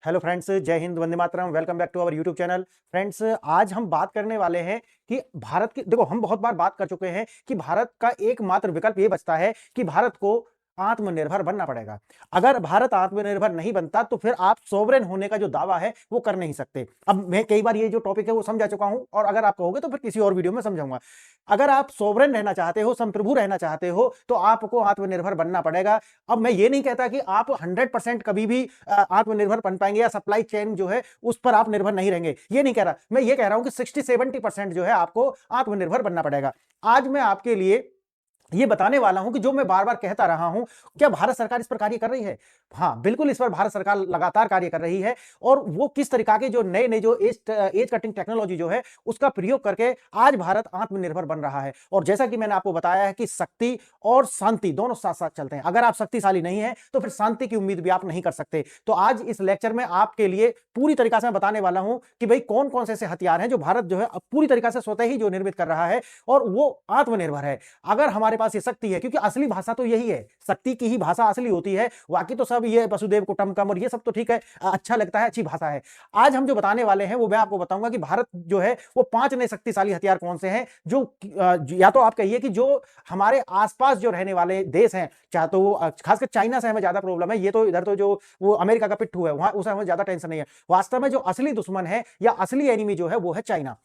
Hello friends, जय हिंद, Vande Mataram. Welcome back to our YouTube channel. Friends, आज हम बात करने वाले हैं कि भारत की, देखो हम बहुत बार बात कर चुके हैं कि भारत का एकमात्र विकल्प ये बचता है कि भारत को आत्मनिर्भर बनना पड़ेगा। अगर भारत आत्मनिर्भर नहीं बनता तो फिर आप सोवरेन होने का जो दावा है वो कर नहीं सकते। अब मैं कई बार ये जो टॉपिक है वो समझा चुका हूं, और अगर आप कहोगे तो फिर किसी और वीडियो में समझाऊंगा। अगर आप सोवरेन रहना चाहते हो, संप्रभु रहना चाहते हो, तो आपको आत्मनिर्भर बनना पड़ेगा। अब मैं ये नहीं कहता कि आप 100% कभी भी आत्मनिर्भर बन पाएंगे या सप्लाई चेन जो है उस पर आप निर्भर नहीं रहेंगे, ये नहीं कह रहा। मैं ये कह रहा हूं कि 60-70% जो है आपको आत्मनिर्भर बनना पड़ेगा। आज मैं आपके लिए ये बताने वाला हूं कि जो मैं बार बार कहता रहा हूं, क्या भारत सरकार इस पर कार्य कर रही है? हाँ, बिल्कुल, इस पर भारत सरकार लगातार कार्य कर रही है। और वो किस तरीका के जो नए नए जो एज कटिंग टेक्नोलॉजी जो है उसका प्रयोग करके आज भारत आत्मनिर्भर बन रहा है। और जैसा कि मैंने आपको बताया है कि शक्ति और शांति दोनों साथ साथ चलते हैं। अगर आप शक्तिशाली नहीं है तो फिर शांति की उम्मीद भी आप नहीं कर सकते। तो आज इस लेक्चर में आपके लिए पूरी तरीका से मैं बताने वाला हूं कि भाई कौन कौन से ऐसे हथियार हैं जो भारत जो है अब पूरी तरीका से स्वतः ही जो निर्मित कर रहा है और वो आत्मनिर्भर है। अगर हमारे पास ये शक्ति है, क्योंकि असली भाषा तो यही है, शक्ति की ही भाषा असली होती है। बाकी तो सब ये वसुदेव कुटुंबकम और ये सब तो ठीक है, अच्छा लगता है, अच्छी भाषा है। आज हम जो बताने वाले हैं वो मैं आपको बताऊंगा कि भारत जो है वो 5 नए शक्तिशाली हथियार कौन से हैं जो या तो आप कहिए कि जो हमारे आसपास जो रहने वाले देश हैं, चाहे तो वो खासकर चाइना से हमें ज्यादा प्रॉब्लम है। ये तो इधर तो जो वो अमेरिका का पिट्ठू है, वहां उसे हमें ज्यादा टेंशन नहीं है। वास्तव में जो असली दुश्मन है या असली एनिमी जो है वो है चाइना।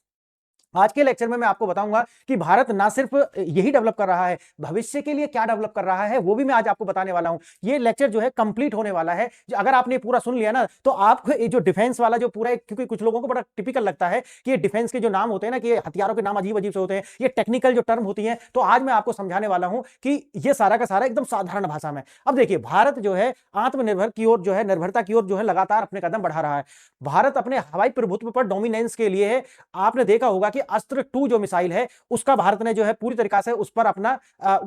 आज के लेक्चर में मैं आपको बताऊंगा कि भारत ना सिर्फ यही डेवलप कर रहा है, भविष्य के लिए क्या डेवलप कर रहा है वो भी मैं आज आपको बताने वाला हूं। ये लेक्चर जो है कंप्लीट होने वाला है। अगर आपने पूरा सुन लिया ना तो आपको ये जो डिफेंस वाला जो पूरा, क्योंकि कुछ लोगों को बड़ा टिपिकल लगता है कि ये डिफेंस के जो नाम होते हैं ना, कि हथियारों के नाम अजीब अजीब से होते हैं, ये टेक्निकल जो टर्म होती है, तो आज मैं आपको समझाने वाला हूं कि ये सारा का सारा एकदम साधारण भाषा में। अब देखिए, भारत जो है आत्मनिर्भर की ओर जो है, निर्भरता की ओर जो है लगातार अपने कदम बढ़ा रहा है। भारत अपने हवाई प्रभुत्व पर डोमिनेंस के लिए, आपने देखा होगा कि अस्त्र 2 जो मिसाइल है उसका भारत ने जो है पूरी तरीका से उस पर अपना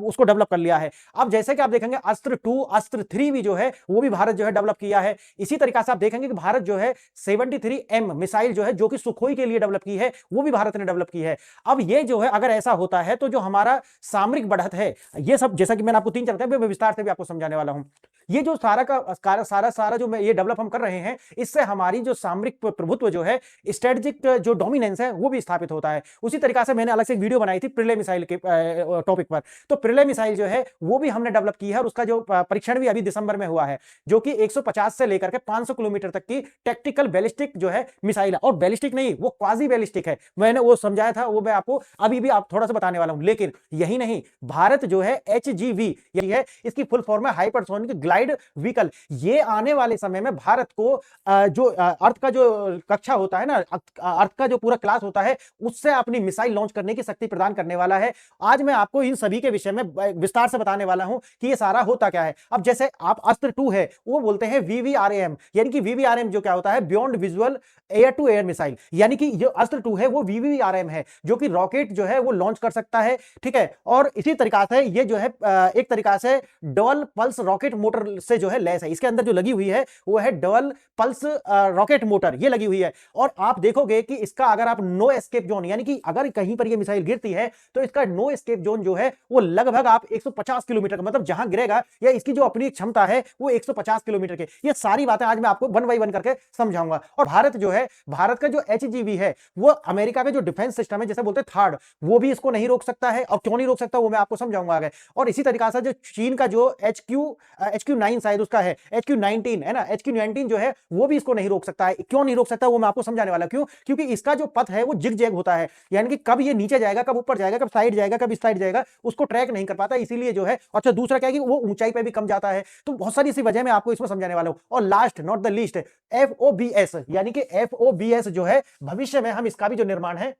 उसको डेवलप कर लिया है। अब जैसे कि आप देखेंगे अस्त्र 2, अस्त्र 3 भी जो है वो भी भारत जो है डेवलप किया है। इसी तरीका से आप देखेंगे कि भारत जो है 73M मिसाइल जो है, जो कि सुखोई के लिए डेवलप की है, वो भी भारत ने डेवलप की है। अब ये जो है अगर ऐसा होता है तो जो हमारा सामरिक बढ़त है, ये सब जैसा कि मैंने आपको 3-4 मैं विस्तार से भी आपको समझाने वाला हूं। ये जो सारा जो मैं ये डेवलप हम कर रहे हैं, इससे हमारी जो सामरिक प्रभुत्व जो है, स्ट्रेटेजिक जो डोमिनेंस है वो भी स्थापित होता है। उसी तरीका से मैंने अलग से एक वीडियो बनाई थी प्रिले मिसाइल के टॉपिक पर। तो प्रिले मिसाइल जो है वो भी हमने डेवलप की है और उसका जो परीक्षण भी अभी दिसंबर में हुआ है, जो कि 150 से लेकर के 500 किलोमीटर तक की टैक्टिकल बैलिस्टिक जो है मिसाइल है। और बैलिस्टिक नहीं, वो क्वाजी बैलिस्टिक है। मैंने वो समझाया था, वो मैं आपको अभी भी आप थोड़ा सा बताने वाला हूं। लेकिन यही नहीं, भारत जो है HGV, यही है इसकी फुल फॉर्म है, हाइपरसोनिक ग्लाइड व्हीकल। ये आने वाले समय में भारत को जो अर्थ का जो कक्षा होता है ना, अर्थ का जो पूरा क्लास होता है, उससे अपनी मिसाइल लॉन्च करने की शक्ति प्रदान करने वाला है। आज मैं आपको इन सभी के विषय में विस्तार से बताने वाला हूं कि ये सारा होता क्या है। अब जैसे आप अस्त्र 2 है, वो बोलते हैं VVRAM, यानी कि VVRAM जो क्या होता है, beyond visual air to air missile. यानी कि जो अस्त्र 2 है वो VVRAM है, जो कि रॉकेट जो है वो लॉन्च कर सकता है, ठीक है। और इसी तरीका से ये जो है एक तरीका से डबल पल्स रॉकेट मोटर से जो है लैस है। इसके अंदर जो लगी हुई है वो है डबल पल्स रॉकेट मोटर, ये लगी हुई है। और आप देखोगे कि इसका अगर आप नो एस्केप जोन, यानी कि अगर कहीं पर ये मिसाइल गिरती है तो इसका नो एस्केप जोन जो है वो लगभग आप 150 किलोमीटर का, मतलब जहां गिरेगा या इसकी जो अपनी क्षमता है वो 150 किलोमीटर के। ये सारी बातें आज मैं आपको 1 बाय 1 करके समझाऊंगा। और भारत जो है, भारत का जो HGV है वो अमेरिका का जो डिफेंस सिस्टम है, जैसे बोलते हैं थर्ड, वो भी इसको नहीं रोक सकता है। और क्यों नहीं रोक सकता वो मैं आपको समझाऊंगा आगे। और इसी तरीका से जो चीन का जो HQ9 शायद उसका है, HQ19 है ना, HQ19 जो है वो भी इसको नहीं रोक सकता है। क्यों नहीं रोक सकता वो मैं आपको समझाने वाला। क्यों? क्योंकि इसका जो पथ है वो जिग जैग होता है, यानी कि कब ये नीचे जाएगा, कब ऊपर जाएगा, कब साइड जाएगा, कब इस साइड जाएगा, उसको ट्रैक नहीं कर पाता, इसीलिए जो है। अच्छा, दूसरा क्या है कि वो ऊंचाई पे भी कम जाता है। तो बहुत सारी इसी वजह मैं आपको इसमें समझाने वाला हूं। और last not the least, FOBS, यानी कि FOBS जो है भविष्य में हम इसका भी जो निर्माण है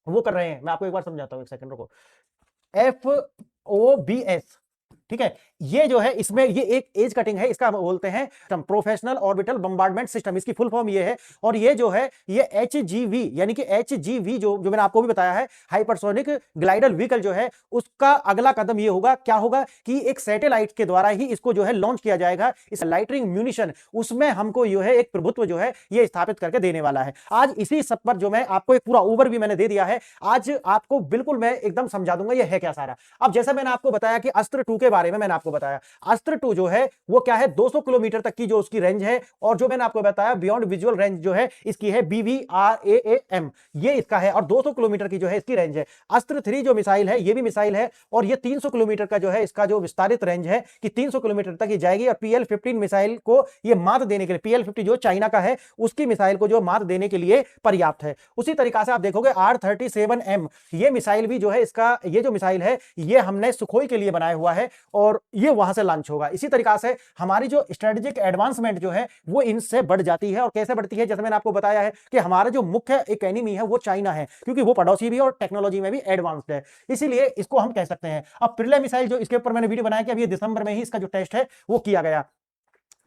वो कर रहे हैं। मैं आपको एक बार समझाता हूं, एक सेकंड रुको। FOBS, ठीक है, ये जो है इसमें ये एक एज कटिंग है, इसका बोलते हैं प्रोफेशनल ऑर्बिटल बम्बार्डमेंट सिस्टम, इसकी फुल फॉर्म ये है। और ये जो है ये HGV, यानी कि HGV जो मैंने आपको भी बताया है, हाइपरसोनिक ग्लाइडल व्हीकल जो है, उसका अगला कदम ये होगा, क्या होगा कि एक सैटेलाइट के द्वारा ही इसको जो है लॉन्च किया जाएगा। इस लाइटरिंग म्यूनिशन, उसमें हमको जो है एक प्रभुत्व जो है ये स्थापित करके देने वाला है। आज इसी सब पर जो मैं आपको एक पूरा ओवरव्यू मैंने दे दिया है, आज आपको बिल्कुल मैं एकदम समझा दूंगा ये है क्या सारा। अब जैसा मैंने आपको बताया कि अस्त्र 2 के बारे में मैंने आपको बताया। अस्त्र 2 जो है वो क्या है, 200 किलोमीटर तक की जो उसकी रेंज है, और जो मैंने आपको बताया बियॉन्ड विजुअल रेंज जो है इसकी है BVRAAM, ये इसका है, और 200 किलोमीटर की जो है इसकी रेंज है। अस्त्र 3 जो मिसाइल है ये भी मिसाइल है, और ये 300 किलोमीटर का जो है इसका जो विस्तारित रेंज है कि 300 किलोमीटर तक ही जाएगी, और PL-15 मिसाइल को ये मात देने के लिए, PL-50 जो चाइना का है उसकी मिसाइल को जो मात देने के लिए पर्याप्त है। उसी तरीका से आप देखोगे R-37M, ये मिसाइल भी जो है इसका, ये जो मिसाइल है ये हमने सुखोई के लिए बनाया हुआ है, और ये वहां से लॉन्च होगा। इसी तरीका से हमारी जो स्ट्रेटेजिक एडवांसमेंट जो है वो इनसे बढ़ जाती है। और कैसे बढ़ती है, जैसे मैंने आपको बताया है कि हमारा जो मुख्य एक एनिमी है वो चाइना है, क्योंकि वो पड़ोसी भी और टेक्नोलॉजी में भी एडवांस्ड है, इसीलिए इसको हम कह सकते हैं। अब प्रिले मिसाइल जो इसके ऊपर मैंने वीडियो बनाया कि अभी दिसंबर में ही इसका जो टेस्ट है वो किया गया।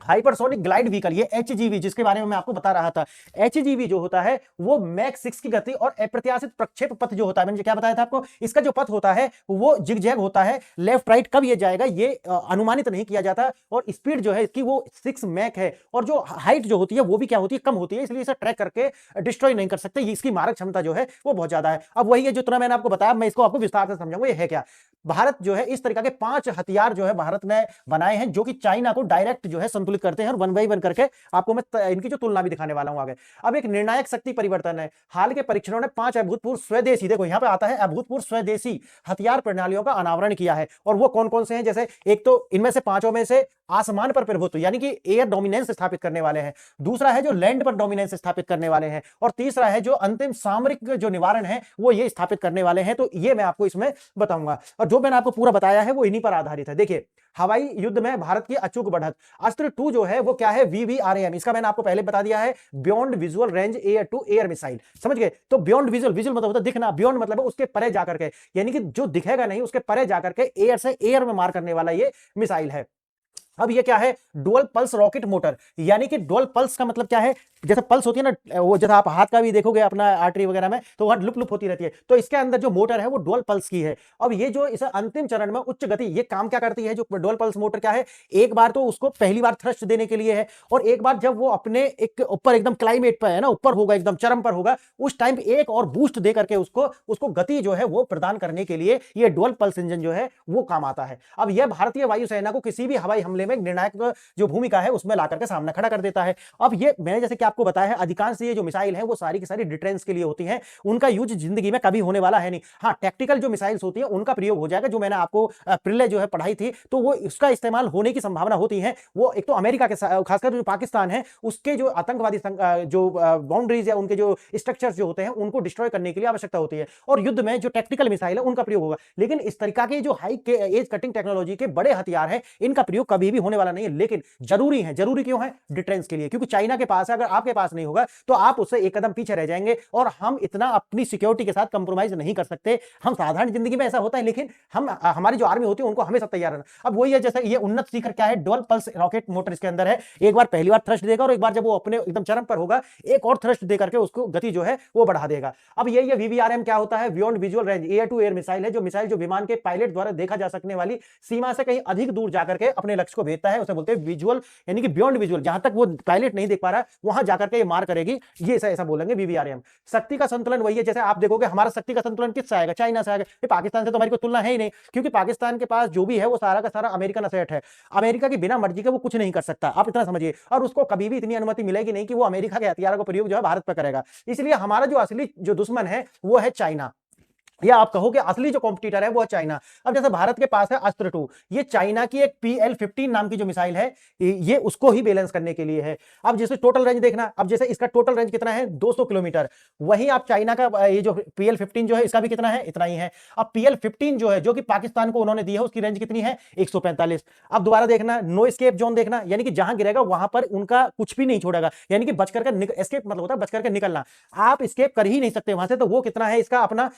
हाइपरसोनिक ग्लाइड व्हीकल, ये HGV जिसके बारे में मैं आपको बता रहा था, HGV जो होता है वो मैक 6 की गति और अप्रत्याशित प्रक्षेप पथ जो होता है, मैंने क्या बताया था आपको, इसका जो पथ होता है वो जिगजैग होता है, लेफ्ट राइट कब ये जाएगा ये अनुमानित नहीं किया जाता, और स्पीड जो है इसकी वो 6 मैक है, और जो हाइट जो होती है वो भी क्या होती है, कम होती है, इसलिए इसे ट्रैक करके डिस्ट्रॉय नहीं कर सकते, इसकी मारक क्षमता जो है वो बहुत ज्यादा है। अब वही है जो तुरंत मैंने आपको बताया, मैं इसको आपको विस्तार से समझाऊंगा ये है क्या। भारत जो है इस तरीके के 5 हथियार जो है भारत ने बनाए हैं जो कि चाइना को डायरेक्ट जो है संतुलित करते हैं, और वन बाई वन करके आपको मैं इनकी जो तुलना भी दिखाने वाला हूं आगे। अब एक निर्णायक शक्ति परिवर्तन है, हाल के परीक्षणों ने 5 अभूतपूर्व स्वदेशी, देखो यहां पे आता है अभूतपूर्व स्वदेशी हथियार प्रणालियों का अनावरण किया है, और वो कौन कौन से हैं, जैसे एक तो इनमें से 5 में से आसमान पर प्रभुत्व यानी कि एयर डोमिनेंस स्थापित करने वाले हैं, दूसरा है जो लैंड पर डोमिनेंस स्थापित करने वाले हैं, और तीसरा है जो अंतिम सामरिक जो निवारण है वो ये स्थापित करने वाले हैं। तो ये मैं आपको इसमें बताऊंगा, और जो मैंने आपको पूरा बताया है वो इन्हीं पर आधारित है। देखिए हवाई युद्ध में भारत की अचूक बढ़त, अस्त्र 2 जो है वो क्या है, VVRAM, इसका मैंने आपको पहले बता दिया है, beyond visual range air to air missile, समझ गए। तो बियॉन्ड विजुअल, विजुअल मतलब होता है दिखना, बियॉन्ड मतलब है उसके परे जाकर के, यानी कि जो दिखेगा नहीं उसके परे जाकर के एयर से एयर में मार करने वाला ये मिसाइल है। अब ये क्या है, डुअल पल्स रॉकेट मोटर, यानी कि डुअल पल्स का मतलब क्या है, जैसे पल्स होती है ना, वो जैसे आप हाथ का भी देखोगे अपना आर्टरी वगैरह में तो वहां लुप लुप होती रहती है, तो इसके अंदर जो मोटर है वो डुअल पल्स की है। अब ये जो इसे अंतिम चरण में उच्च गति, ये काम क्या करती है, जो डुअल पल्स मोटर क्या है, एक बार तो उसको पहली बार थ्रस्ट देने के लिए है, और एक बार जब वो अपने एक ऊपर एकदम क्लाइमेट पर है ना, ऊपर होगा एकदम चरम पर होगा, उस टाइम एक और बूस्ट दे करके उसको गति जो है वो प्रदान करने के लिए ये डुअल पल्स इंजन जो है वो काम आता है। अब यह भारतीय वायुसेना को किसी भी हवाई हमले में निर्णायक जो भूमिका है उसमें लाकर के सामना खड़ा कर देता है। अब ये मैंने जैसे कि आपको बताया है, अधिकांश ये जो मिसाइल है वो सारी की सारी डिफेंस के लिए होती हैं, उनका यूज जिंदगी में कभी होने वाला है नहीं। हाँ, टैक्टिकल जो मिसाइल्स होती है उनका प्रयोग हो जाएगा, जो मैंने आपको प्रिले जो है पढ़ाई थी, तो वो इसका इस्तेमाल होने की संभावना होती है। वो एक तो अमेरिका के खासकर जो पाकिस्तान है उसके जो आतंकवादी जो बाउंड्रीज या उनके जो स्ट्रक्चर्स जो होते हैं उनको डिस्ट्रॉय करने के लिए आवश्यकता होती है, और युद्ध में जो टैक्टिकल मिसाइल है उनका प्रयोग होगा। लेकिन इस तरीका के जो हाई एज कटिंग टेक्नोलॉजी के बड़े हथियार हैं इनका प्रयोग कभी भी होने वाला नहीं है, लेकिन जरूरी है। जरूरी क्यों है, डिफेंस के लिए, क्योंकि चाइना के पास है, अगर आपके पास नहीं होगा तो आप उससे एक कदम पीछे रह जाएंगे, और हम इतना अपनी सिक्योरिटी के साथ कंप्रोमाइज नहीं कर सकते। हम साधारण जिंदगी में ऐसा होता है, लेकिन हम हमारी जो आर्मी होती है उनको हमेशा तैयार रहना। अब वही है, जैसे ये उन्नत सीकर क्या है, डुअल पल्स रॉकेट मोटर इसके अंदर है, एक बार पहली बार थ्रस्ट देगा और एक बार जब वो अपने एकदम चरम पर होगा एक और थ्रस्ट दे करके उसको गति जो है वो बढ़ा देगा। अब ये VVRAM क्या होता है, beyond visual range air to air missile है, जो मिसाइल जो विमान के पायलट द्वारा देखा जा सकने वाली सीमा से कहीं अधिक दूर जाकर के अपने लक्ष्य को भेजता है, उसे बोलते हैं विजुअल, यानी कि बियॉन्ड विजुअल, जहां तक वो पायलट नहीं देख पा रहा वहां जाकर के ये मार करेगी, ये ऐसा बोलेंगे VVRAM। शक्ति का संतुलन वही है, जैसे आप देखोगे हमारा शक्ति का संतुलन किससे आएगा, चाइना से आएगा। पाकिस्तान से तो हमारी कोई तुलना है ही नहीं, क्योंकि पाकिस्तान के पास जो भी है वो सारा का सारा अमेरिकन असेट है, अमेरिका की बिना मर्जी के वो कुछ नहीं कर सकता, आप इतना समझिए, और उसको कभी भी इतनी अनुमति मिलेगी नहीं कि वो अमेरिका के हथियारों का प्रयोग जो है भारत पर करेगा। इसलिए हमारा जो असली जो दुश्मन है वो है चाइना, या आप कहो कि असली जो कॉम्पिटिटर है वो है चाइना। अब जैसे भारत के पास है अस्त्र 2, ये चाइना की एक PL-15 नाम की जो मिसाइल है ये उसको ही बैलेंस करने के लिए है। अब जैसे टोटल रेंज देखना, अब जैसे इसका टोटल रेंज कितना है, 200 किलोमीटर, वहीं आप चाइना का ये जो PL-15 जो है इसका भी कितना है, इतना ही है। अब PL-15 जो है जो कि पाकिस्तान को उन्होंने दी है उसकी रेंज कितनी है, 145। अब दोबारा देखना, नो एस्केप जोन देखना, यानी कि जहां गिरेगा वहां पर उनका कुछ भी नहीं छोड़ेगा, यानी कि बच करके, एस्केप मतलब होता है बच करके निकलना, आप एस्केप कर ही नहीं सकते वहां से, तो वो कितना है इसका अपना,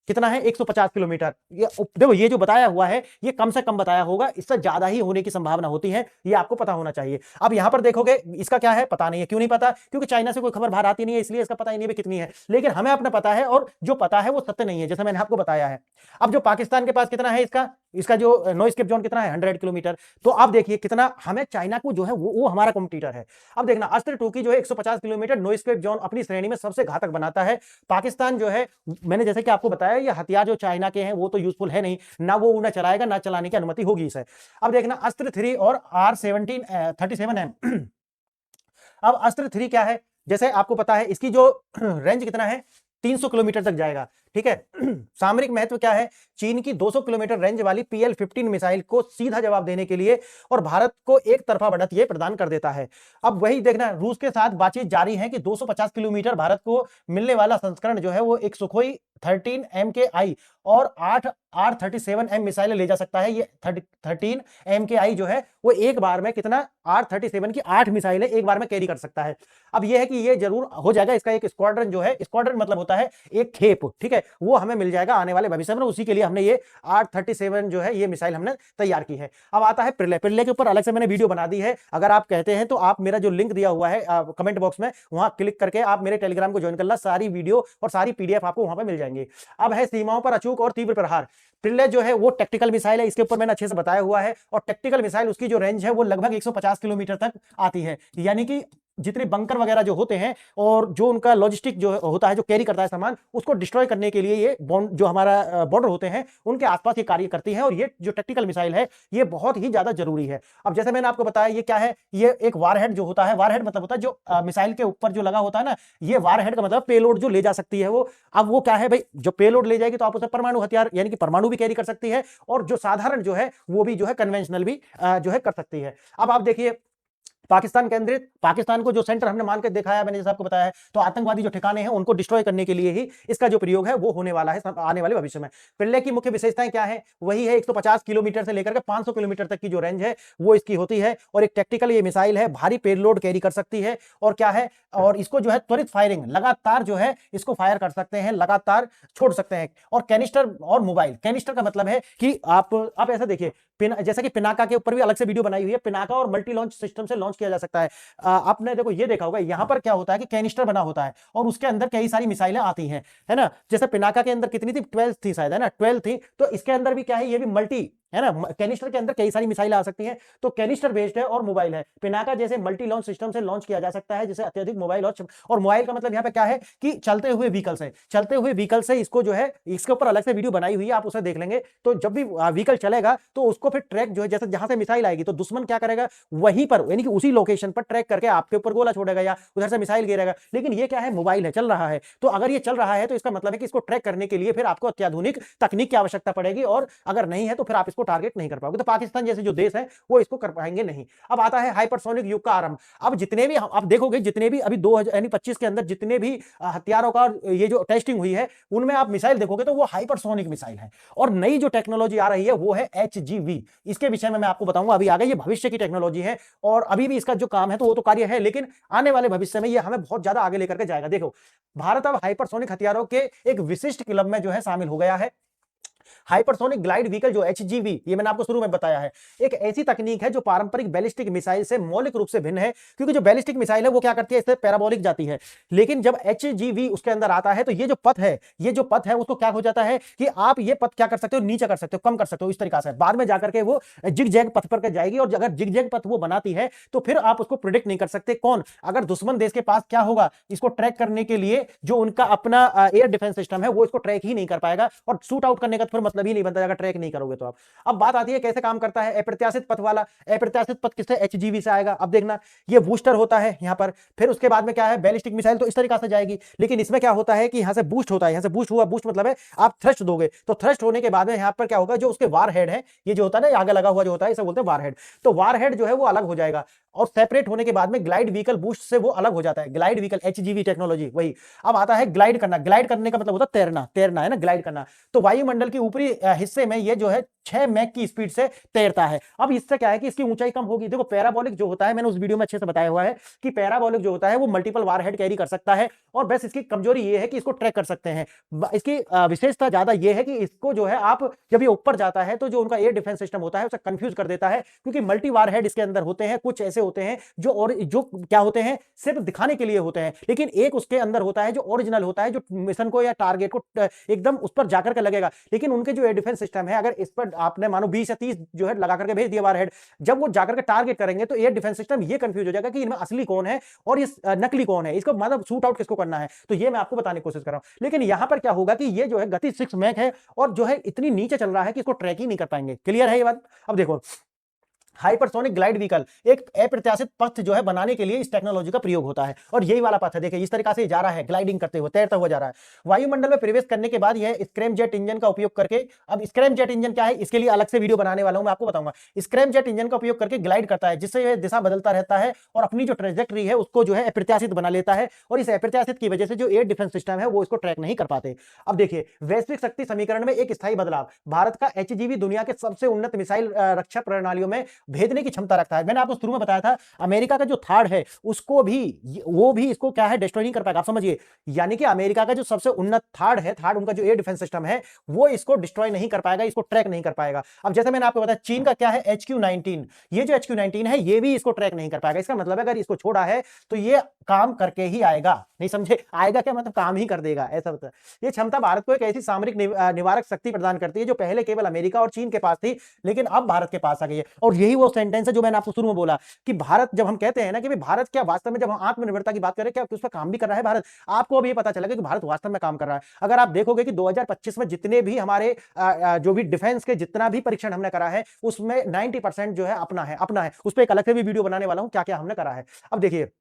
कितना है, 150 किलोमीटर। ये देखो ये जो बताया हुआ है ये कम से कम बताया होगा, इससे ज्यादा ही होने की संभावना होती है, ये आपको पता होना चाहिए। अब यहां पर देखोगे इसका क्या है, पता नहीं है। क्यों नहीं पता, क्योंकि चाइना से कोई खबर बाहर आती नहीं है, इसलिए इसका पता ही नहीं है कितनी है, लेकिन हमें अपना पता है, और जो पता है वो सत्य नहीं है, जैसे मैंने आपको बताया है। अब जो पाकिस्तान के पास कितना है इसका, इसका जो नो एस्केप जोन कितना है 100 किलोमीटर। तो अब देखिए कितना हमें चाइना को जो है वो हमारा कॉम्पिटिटर है। अब देखना अस्त्र 2 की जो है 150 किलोमीटर नो एस्केप जोन अपनी श्रेणी में सबसे घातक बनाता है। पाकिस्तान जो है, मैंने जैसे कि आपको बताया, ये हथियार जो चाइना के हैं वो तो यूजफुल है नहीं, ना वो उन्हें चलाएगा ना चलाने की अनुमति होगी इसे। अब देखना अस्त्र 3 और R37M अब अस्त्र 3 क्या है, जैसे आपको पता है इसकी जो रेंज कितना है 300 किलोमीटर तक जाएगा, ठीक है। सामरिक महत्व क्या है, चीन की 200 किलोमीटर रेंज वाली PL-15 मिसाइल को सीधा जवाब देने के लिए और भारत को एक तरफा बढ़त यह प्रदान कर देता है। अब वही देखना, रूस के साथ बातचीत जारी है कि 250 किलोमीटर भारत को मिलने वाला संस्करण जो है वो एक सुखोई 13 MKI और 8 R37M मिसाइलें ले जा सकता है। ये 13 MKI जो है वो एक बार में कितना R37 की 8 मिसाइलें एक बार में कैरी कर सकता है। अब यह है कि ये जरूर हो जाएगा, इसका एक स्क्वाड्रन जो है, स्क्वाड्रन मतलब होता है एक खेप, ठीक है, वो हमें मिल जाएगा आने वाले भविष्य में। उसी के लिए हमने ये R37 जो है ये मिसाइल हमने तैयार की है। अब आता है पिरले। पिरले के ऊपर अलग से मैंने वीडियो बना दी है, अगर आप कहते हैं तो आप मेरा जो लिंक दिया हुआ है कमेंट बॉक्स में, वहां क्लिक करके आप मेरे टेलीग्राम को ज्वाइन कर ला, सारी वीडियो और सारी PDF आपको वहां पर मिल जाएंगे। अब है सीमाओं पर अचूक और तीव्र प्रहार। पिरले जो है वो टेक्टिकल मिसाइल है, इसके ऊपर मैंने अच्छे से बताया हुआ है। और टेक्टिकल मिसाइल उसकी जो रेंज है वो लगभग 150 किलोमीटर तक आती है, यानी कि जितने बंकर वगैरह जो होते हैं और जो उनका लॉजिस्टिक जो होता है, जो कैरी करता है सामान, उसको डिस्ट्रॉय करने के लिए ये जो हमारा बॉर्डर होते हैं उनके आसपास ये कार्य करती है। और ये जो टेक्टिकल मिसाइल है ये बहुत ही ज्यादा जरूरी है। अब जैसे मैंने आपको बताया ये क्या है, ये एक वारहेड जो होता है, वारहेड मतलब होता है जो मिसाइल के ऊपर जो लगा होता है ना, ये वारहेड का मतलब पेलोड जो ले जा सकती है वो। अब वो क्या है भाई, जो पेलोड ले जाएगी तो आप उसे परमाणु हथियार यानी कि परमाणु भी कैरी कर सकती है, और जो साधारण जो है वो भी जो है कन्वेंशनल भी जो है कर सकती है। अब आप देखिए पाकिस्तान केंद्रित, पाकिस्तान को जो सेंटर हमने मान के देखा है, मैंने जैसे आपको बताया है, तो आतंकवादी जो ठिकाने हैं उनको डिस्ट्रॉय करने के लिए ही इसका जो प्रयोग है वो होने वाला है आने वाले भविष्य में। पिरले की मुख्य विशेषताएं क्या है, वही है 150 किलोमीटर से लेकर के 500 किलोमीटर तक की जो रेंज है वो इसकी होती है। और एक टेक्टिकल ये मिसाइल है, भारी पेलोड कैरी कर सकती है। और क्या है, और इसको जो है त्वरित फायरिंग, लगातार जो है इसको फायर कर सकते हैं, लगातार छोड़ सकते हैं। और कैनिस्टर और मोबाइल, कैनिस्टर का मतलब है कि आप ऐसा देखिए, जैसा कि पिनाका के ऊपर भी अलग से वीडियो बनाई हुई है, पिनाका और मल्टी लॉन्च सिस्टम से लॉन्च किया जा सकता है। आपने देखो ये देखा होगा, यहां पर क्या होता है कि कैनिस्टर बना होता है और उसके अंदर कई सारी मिसाइलें आती हैं, है ना। जैसे पिनाका के अंदर कितनी थी, 12 थी शायद, है ना, 12 थी। तो इसके अंदर भी क्या है, ये भी मल्टी है ना, कैनिस्टर के अंदर कई सारी मिसाइल आ सकती हैं। तो कैनिस्टर बेस्ड है और मोबाइल है। पिनाका जैसे मल्टी लॉन्च सिस्टम से लॉन्च किया जा सकता है, जैसे अत्यधिक मोबाइल और मोबाइल का मतलब यहाँ पे क्या है कि चलते हुए व्हीकल से, चलते हुए व्हीकल से इसको जो है, इसके ऊपर अलग से वीडियो बनाई हुई है, आप उसे देख लेंगे। तो जब भी व्हीकल चलेगा तो उसको फिर ट्रैक जो है, जैसे जहां से मिसाइल आएगी तो दुश्मन क्या करेगा, वहीं पर यानी कि उसी लोकेशन पर ट्रैक करके आपके ऊपर गोला छोड़ेगा या उधर से मिसाइल गिरेगा। लेकिन ये क्या है, मोबाइल है, चल रहा है। तो अगर ये चल रहा है तो इसका मतलब है कि इसको ट्रैक करने के लिए फिर आपको अत्याधुनिक तकनीक की आवश्यकता पड़ेगी, और अगर नहीं है तो फिर आप इसको टारगेट नहीं कर पाओगे। तो पाकिस्तान जैसे जो देश है वो इसको कर पाएंगे नहीं। अब आता है हाइपरसोनिक युग का आरंभ। अब जितने भी आप देखोगे, जितने भी अभी 2025 के अंदर जितने भी हथियारों का ये जो टेस्टिंग हुई है उनमें आप मिसाइल देखोगे तो वो हाइपरसोनिक मिसाइल है। और नई जो टेक्नोलॉजी आ रही है वो है HGV। इसके विषय में मैं आपको बताऊंगा अभी आगे। ये भविष्य की टेक्नोलॉजी है और अभी भी इसका जो काम है तो वो तो कार्य है, लेकिन आने वाले भविष्य में ये हमें बहुत ज्यादा आगे लेकर के जाएगा। देखो, भारत अब हाइपरसोनिक हथियारों के एक विशिष्ट क्लब में जो है शामिल हो गया है। हाइपरसोनिक ग्लाइड व्हीकल जो HGV, ये मैंने आपको शुरू में बताया है, एक ऐसी तकनीक है जो पारंपरिक बैलिस्टिक मिसाइल से मौलिक रूप से भिन्न है। क्योंकि जो बैलिस्टिक मिसाइल है वो क्या करती है, इससे पैराबोलिक जाती है, लेकिन जब HGV उसके अंदर आता है तो ये जो पथ है, ये जो पथ है उसको क्या हो जाता है कि आप ये पथ क्या कर सकते हो, नीचे कर सकते हो, कम कर सकते हो, इस तरीके से बाद में जाकर के वो जिग-जैग पथ पर जाएगी। और अगर जिग-जैग पथ वो बनाती है तो फिर आप उसको प्रिडिक्ट नहीं कर सकते कौन, अगर दुश्मन देश के पास क्या होगा, इसको ट्रैक करने के लिए जो उनका अपना एयर डिफेंस सिस्टम है वो इसको ट्रैक ही नहीं कर पाएगा। और शूट आउट करने का फिर मतलब ही नहीं बनता अगर ट्रैक नहीं करोगे तो आप। अब बात आती है कैसे काम करता है अप्रत्याशित पथ वाला। अप्रत्याशित पथ किससे, HGV से आएगा। अब देखना, ये बूस्टर होता है यहां पर, फिर उसके बाद में क्या है, बैलिस्टिक मिसाइल तो इस तरीके से जाएगी। लेकिन इसमें क्या होता है कि यहां से बूस्ट होता है, यहां से बूस्ट हुआ, बूस्ट मतलब है आप थ्रस्ट दोगे, तो थ्रस्ट होने के बाद में यहां पर क्या होगा, जो उसके वार हेड है, ये जो होता है ना आगे लगा हुआ जो होता है, इसे बोलते हैं वार हेड। तो वार हेड जो है वो अलग हो जाएगा और सेपरेट होने के बाद में ग्लाइड व्हीकल बूस्ट से वो अलग हो जाता है। ग्लाइड व्हीकल HGV टेक्नोलॉजी वही। अब आता है ग्लाइड करना। ग्लाइड करने का मतलब होता है तैरना, तैरना है ना, ग्लाइड करना। तो वायुमंडल के ऊपरी हिस्से में ये जो है 6 मैक की स्पीड से तैरता है। अब इससे क्या है कि इसकी ऊंचाई कम होगी। देखो पैराबोलिक जो होता है, मैंने उस वीडियो में अच्छे से बताया हुआ है कि पैराबोलिक जो होता है वो मल्टीपल वारहेड कैरी कर सकता है, और बस इसकी कमजोरी ये है कि इसको ट्रैक कर सकते हैं। इसकी विशेषता ज्यादा ये है कि इसको जो है आप जब ये ऊपर जाता है तो जो उनका एयर डिफेंस सिस्टम होता है उसे कंफ्यूज कर देता है, क्योंकि मल्टी वारहेड इसके अंदर होते हैं। कुछ ऐसे होते हैं जो और जो क्या होते हैं, सिर्फ दिखाने के लिए होते हैं, लेकिन एक उसके अंदर होता है जो ओरिजिनल होता है, जो मिशन को या टारगेट को एकदम उस पर जाकर के लगेगा। लेकिन लेकिन उनके जो एयर डिफेंस सिस्टम है, अगर इस पर आपने मानो 20 या 30 जो है लगा करके भेज दिया वारहेड, जब वो जाकर के टारगेट करेंगे तो एयर डिफेंस सिस्टम ये कंफ्यूज हो जाएगा कि इनमें असली कौन है और ये नकली कौन है, इसको मतलब शूट आउट किसको करना है। तो ये मैं आपको बताने की कोशिश कर रहा हूं। लेकिन यहां पर क्या होगा कि ये जो है गति 6 मैक है और जो है इतनी नीचे चल रहा है कि इसको ट्रैक ही नहीं कर पाएंगे। क्लियर है ये बात? अब देखो, हाइपरसोनिक ग्लाइड व्हीकल एक अप्रत्याशित पथ जो है बनाने के लिए इस टेक्नोलॉजी का प्रयोग होता है और यही वाला पथ है। देखिए इस तरीका से जा रहा है, ग्लाइडिंग करते हुए, तैरता हुआ जा रहा है। वायुमंडल में प्रवेश करने के बाद यह स्क्रैमजेट इंजन का उपयोग करके, अब स्क्रैमजेट इंजन क्या है इसके लिए अलग से वीडियो बनाने वाला हूं, मैं आपको बताऊंगा। स्क्रैमजेट इंजन का उपयोग करके ग्लाइड करता है, जिससे यह दिशा बदलता रहता है और अपनी जो ट्रेजेक्टरी है उसको जो है अप्रत्याशित बना लेता है और इस अप्रत्याशित की वजह से जो एयर डिफेंस सिस्टम है वो इसको ट्रैक नहीं कर पाते। अब देखिए, वैश्विक शक्ति समीकरण में एक स्थायी बदलाव, भारत का एचजीवी दुनिया के सबसे उन्नत मिसाइल रक्षा प्रणालियों में भेदने की क्षमता रखता है। मैंने आपको शुरू में बताया था, अमेरिका का जो थार्ड है उसको भी, वो भी इसको क्या है, डिस्ट्रॉय नहीं कर पाएगा। आप समझिए, यानी कि अमेरिका का जो सबसे उन्नत थार्ड है, थार्ड उनका जो एयर डिफेंस सिस्टम है वो इसको डिस्ट्रॉय नहीं कर पाएगा, इसको ट्रैक नहीं कर पाएगा। अब जैसे मैंने आपको बताया, चीन का क्या है, HQ-19, ये जो HQ-19 है ये भी इसको ट्रैक नहीं कर पाएगा। इसका मतलब अगर इसको छोड़ा है तो ये काम करके ही आएगा। नहीं समझे? आएगा क्या मतलब, काम ही कर देगा, ऐसा होता है। ये क्षमता भारत को एक ऐसी सामरिक निवारक शक्ति प्रदान करती है जो पहले केवल अमेरिका और चीन के पास थी, लेकिन अब भारत के पास आ गई है। और यही वो सेंटेंस है जो मैंने आपको शुरू में बोला कि भारत, जब हम कहते हैं ना कि भारत क्या वास्तव में, जब हम आत्मनिर्भरता की बात करें, क्या उस पर काम भी कर रहा है भारत, आपको अभी पता चलेगा कि भारत वास्तव में काम कर रहा है। अगर आप देखोगे कि 2025 में जितने भी हमारे जो भी डिफेंस के जितना भी परीक्षण हमने करा है उसमें 90% जो है अपना है। उस पर एक अलग से भी वीडियो बनाने वाला हूं, क्या क्या हमने करा है। अब देखिए,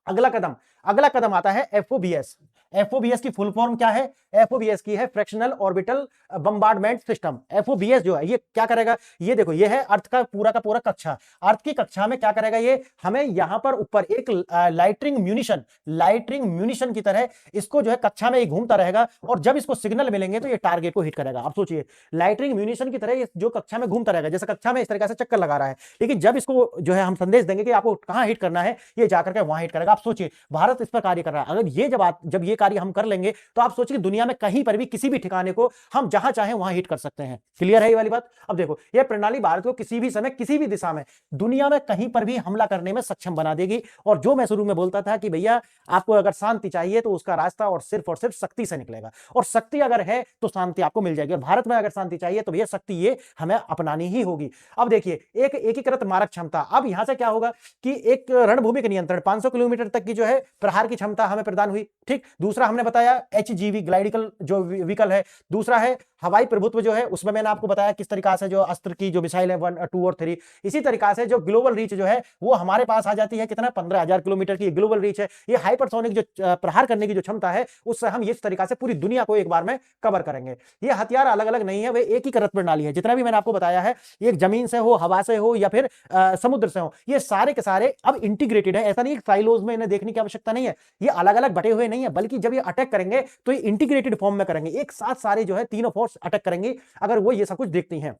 अगला कदम आता है एफओबीएस। एफओबीएस की फुल फॉर्म क्या है? एफओबीएस की है फ्रैक्शनल ऑर्बिटल बम्बार्डमेंट सिस्टम। एफओबीएस जो है ये क्या करेगा, ये देखो, ये है अर्थ का पूरा कक्षा। अर्थ की कक्षा में क्या करेगा, ये हमें यहां पर ऊपर एक लाइटरिंग म्यूनिशन की तरह इसको जो है कक्षा में घूमता रहेगा और जब इसको सिग्नल मिलेंगे तो ये टारगेट को हिट करेगा। आप सोचिए, लाइटरिंग म्यूनिशन की तरह ये जो कक्षा में घूमता रहेगा, जैसे कक्षा में इस तरीके से चक्कर लगा रहा है, लेकिन जब इसको जो है हम संदेश देंगे कि आपको कहां हिट करना है, ये जाकर के वहां हिट करेगा। आप सोचिए, भारत इस पर कार्य कर रहा है। अगर ये जब ये कार्य हम कर लेंगे तो आप सोचिए दुनिया में कहीं पर भी किसी भी ठिकाने को हम जहां चाहें वहां हिट कर सकते हैं। क्लियर है ये वाली बात? अब देखो, यह प्रणाली भारत को किसी भी समय किसी भी दिशा में दुनिया में कहीं पर भी हमला करने में सक्षम बना देगी। और जो मैं शुरू में बोलता था कि भैया आपको अगर शांति चाहिए तो उसका रास्ता और सिर्फ शक्ति से निकलेगा, और शक्ति अगर है तो शांति आपको मिल जाएगी। और भारत में अगर शांति चाहिए तो भैया शक्ति ये हमें अपनानी ही होगी। अब देखिए, एक एकीकृत मारक क्षमता। अब यहां से क्या होगा कि एक रणभूमि के नियंत्रण, 500 किलोमीटर तक की जो है प्रहार की क्षमता हमें प्रदान हुई। ठीक, दूसरा हमने बताया एचजीवी ग्लाइडिकल जो व्हीकल है। दूसरा है हवाई प्रभुत्व जो है, उसमें मैंने आपको बताया किस तरीका से जो अस्त्र की जो मिसाइल है 1, 2 और 3, इसी तरीका से जो ग्लोबल रीच जो है वो हमारे पास आ जाती है। कितना? 15,000 किलोमीटर की ग्लोबल रीच है। ये हाइपरसोनिक जो प्रहार करने की जो क्षमता है उससे हम इस तरीका से पूरी दुनिया को एक बार में कवर करेंगे। ये हथियार अलग अलग नहीं है, वे एक ही करत प्रणाली है। जितना भी मैंने आपको बताया है, एक जमीन से हो, हवा से हो या फिर समुद्र से हो, ये सारे के सारे अब इंटीग्रेटेड है। ऐसा नहीं साइलोज में इन्हें देखने की आवश्यकता नहीं है, ये अलग अलग बटे हुए नहीं है, बल्कि जब ये अटैक करेंगे तो ये इंटीग्रेटेड फॉर्म में करेंगे, एक साथ सारे जो है तीनों फोर्स अटैक करेंगे अगर वो ये सब कुछ देखती हैं।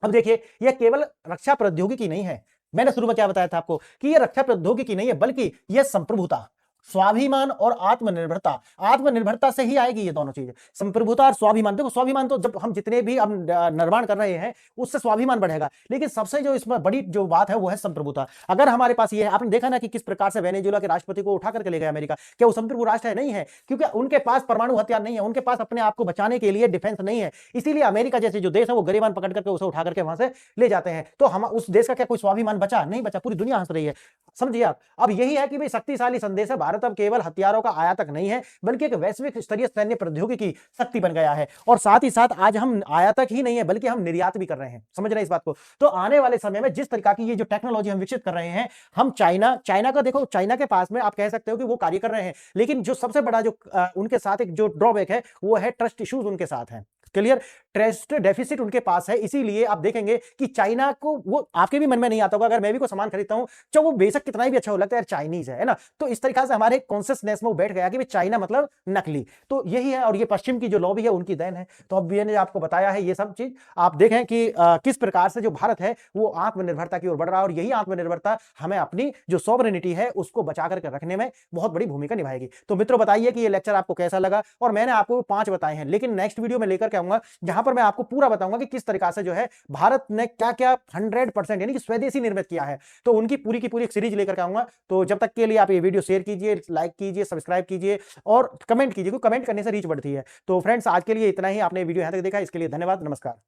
अब देखिए, यह केवल रक्षा प्रौद्योगिकी नहीं है। मैंने शुरू में क्या बताया था आपको कि यह रक्षा प्रौद्योगिकी नहीं है, बल्कि यह संप्रभुता, स्वाभिमान और आत्मनिर्भरता से ही आएगी ये दोनों चीजें, संप्रभुता और स्वाभिमान। देखो, स्वाभिमान तो जब हम जितने भी हम निर्माण कर रहे हैं उससे स्वाभिमान बढ़ेगा, लेकिन सबसे जो इसमें बड़ी जो बात है वो है संप्रभुता। अगर हमारे पास ये है, आपने देखा ना कि किस प्रकार से वेनेजुएला के राष्ट्रपति को उठा करके ले गया अमेरिका, क्या वो संप्रभु राष्ट्र है? नहीं है, क्योंकि उनके पास परमाणु हथियार नहीं है, उनके पास अपने आप को बचाने के लिए डिफेंस नहीं है। इसीलिए अमेरिका जैसे जो देश है वो गरिबान पकड़ करके उसे उठा करके वहां से ले जाते हैं। तो हम उस देश का क्या कोई स्वाभिमान बचा? नहीं बचा, पूरी दुनिया हंस रही है। समझिए आप। अब यही है कि भाई शक्तिशाली संदेश है, भारत अब केवल हथियारों का आयातक नहीं है, बल्कि एक वैश्विक स्तरीय सैन्य प्रौद्योगिकी शक्ति बन गया है। और साथ ही साथ आज हम आयातक ही नहीं है, बल्कि हम निर्यात भी कर रहे हैं। समझ रहे हैं इस बात को? तो आने वाले समय में जिस तरीका की ये जो टेक्नोलॉजी हम विकसित कर रहे हैं, हम चाइना का देखो, चाइना के पास में आप कह सकते हो कि वो कार्य कर रहे हैं, लेकिन जो सबसे बड़ा जो उनके साथ एक जो ड्रॉबैक है वो है ट्रस्ट इश्यूज उनके साथ है। क्लियर? ट्रस्ट डेफिसिट उनके पास है। इसीलिए आप देखेंगे कि चाइना को, वो आपके भी मन में नहीं आता होगा, अगर मैं भी कोई सामान खरीदता हूं, चाहे वो बेशक कितना ही भी अच्छा हो, लगता है यार चाइनीज है ना, तो इस तरीके से हमारे कॉन्शियसनेस में वो बैठ गया कि चाइना मतलब नकली। तो यही है, और ये पश्चिम की जो लॉबी है उनकी देन है। तो अब मैंने आपको बताया है ये सब चीज, आप देखें कि किस प्रकार से जो भारत है वो आत्मनिर्भरता की ओर बढ़ रहा है, और यही आत्मनिर्भरता हमें अपनी जो सॉवरेनिटी है उसको बचा करके रखने में बहुत बड़ी भूमिका निभाएगी। तो मित्रों, बताइए कि ये लेक्चर आपको कैसा लगा, और मैंने आपको 5 बताए हैं, लेकिन नेक्स्ट वीडियो में लेकर के आऊंगा, जहां पर मैं आपको पूरा बताऊंगा कि किस तरीका से जो है भारत ने क्या क्या 100% यानी कि स्वदेशी निर्मित किया है। तो उनकी पूरी की पूरी एक सीरीज लेकर के आऊंगा। तो जब तक के लिए आप ये वीडियो शेयर कीजिए, लाइक कीजिए, सब्सक्राइब कीजिए और कमेंट कीजिए, क्योंकि कमेंट करने से रीच बढ़ती है। तो फ्रेंड्स, आज के लिए इतना ही। आपने वीडियो यहां तक देखा, इसके लिए धन्यवाद। नमस्कार।